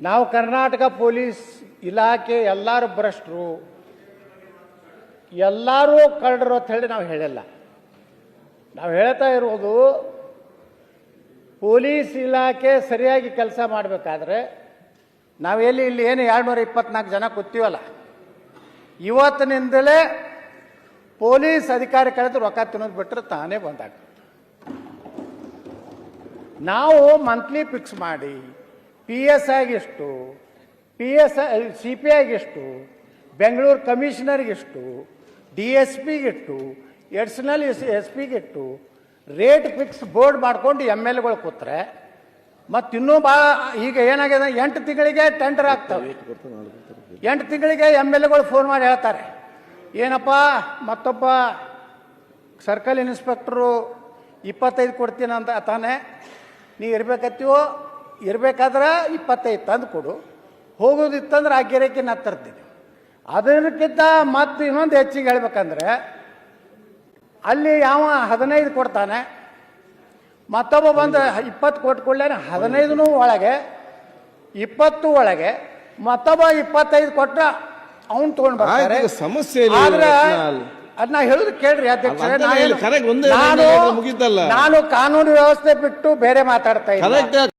ನಾವು ಕರ್ನಾಟಕ ಪೊಲೀಸ್ ಇಲಾಖೆ ಎಲ್ಲರೂ ಭ್ರಷ್ಟರು, ಎಲ್ಲರೂ ಕಳ್ಳರು ಅಂತ ಹೇಳಿ ನಾವು ಹೇಳಿಲ್ಲ. ನಾವು ಹೇಳ್ತಾ ಇರೋದು ಪೊಲೀಸ್ ಇಲಾಖೆ ಸರಿಯಾಗಿ ಕೆಲಸ ಮಾಡಬೇಕಾದ್ರೆ ನಾವೆಲ್ಲಿ ಇಲ್ಲಿ ಏನು 224 ಜನ ಕೂತೀವಲ್ಲ, ಇವತ್ತಿನಿಂದಲೇ ಪೊಲೀಸ್ ಅಧಿಕಾರಿ ಕಳೆದು ರೊಕ್ಕ ತಿನ್ನೋದು ಬಿಟ್ಟರೆ ತಾನೇ ಬಂದಾಗ್ತದೆ. ನಾವು ಮಂತ್ಲಿ ಫಿಕ್ಸ್ ಮಾಡಿ PSI ಗಿಷ್ಟು, CPI ಗಿಷ್ಟು, ಬೆಂಗಳೂರು ಕಮಿಷನರ್ಗಿಷ್ಟು, DSP ಗಿಟ್ಟು, ಎಡಿಷನಲ್ SP ಗಿಟ್ಟು ರೇಟ್ ಫಿಕ್ಸ್ ಬೋರ್ಡ್ ಮಾಡ್ಕೊಂಡು MLAಗಳು ಕೂತ್ರೆ ಮತ್ತಿನ್ನೂ ಭಾಳ ಈಗ ಏನಾಗಿದೆ, 8 ತಿಂಗಳಿಗೆ ಟೆಂಡರ್ ಆಗ್ತವೆ. 8 ತಿಂಗಳಿಗೆ MLAಗಳು ಫೋನ್ ಮಾಡಿ ಹೇಳ್ತಾರೆ, ಏನಪ್ಪ ಮತ್ತೊಬ್ಬ ಸರ್ಕಲ್ ಇನ್ಸ್ಪೆಕ್ಟ್ರು 25 ಕೊಡ್ತೀನಿ ಅಂತ ತಾನೆ, ನೀ ಇರ್ಬೇಕತ್ತೀವೋ ಇರಬೇಕಾದ್ರೆ 25 ತಂದು ಕೊಡು, ಹೋಗೋದಿತ್ತಂದ್ರೆ ಆ ಗಿರಕಿ ನಾ ತರ್ತೀನಿ. ಅದಕ್ಕಿಂತ ಮತ್ತು ಇನ್ನೊಂದು ಹೆಚ್ಚಿಗೆ ಹೇಳ್ಬೇಕಂದ್ರೆ ಅಲ್ಲಿ ಯಾವ 15 ಕೊಡ್ತಾನೆ, ಮತ್ತೊಬ್ಬ ಬಂದು 20 ಕೊಟ್ಕೊಳ್ಳೆ 15 ಒಳಗೆ 20 ಒಳಗೆ ಮತ್ತೊಬ್ಬ 25 ಕೊಟ್ಟ ಅವ್ನು ತೊಗೊಂಡು ಬರ್ತಾರೆ. ಸಮಸ್ಯೆ ಆದ್ರೆ ಅದನ್ನ ಹೇಳುದು ಕೇಳ್ರಿ ಅಧ್ಯಕ್ಷರೇ, ನಾನು ಕಾನೂನು ವ್ಯವಸ್ಥೆ ಬಿಟ್ಟು ಬೇರೆ ಮಾತಾಡ್ತಾ ಇದ್ದೀನಿ.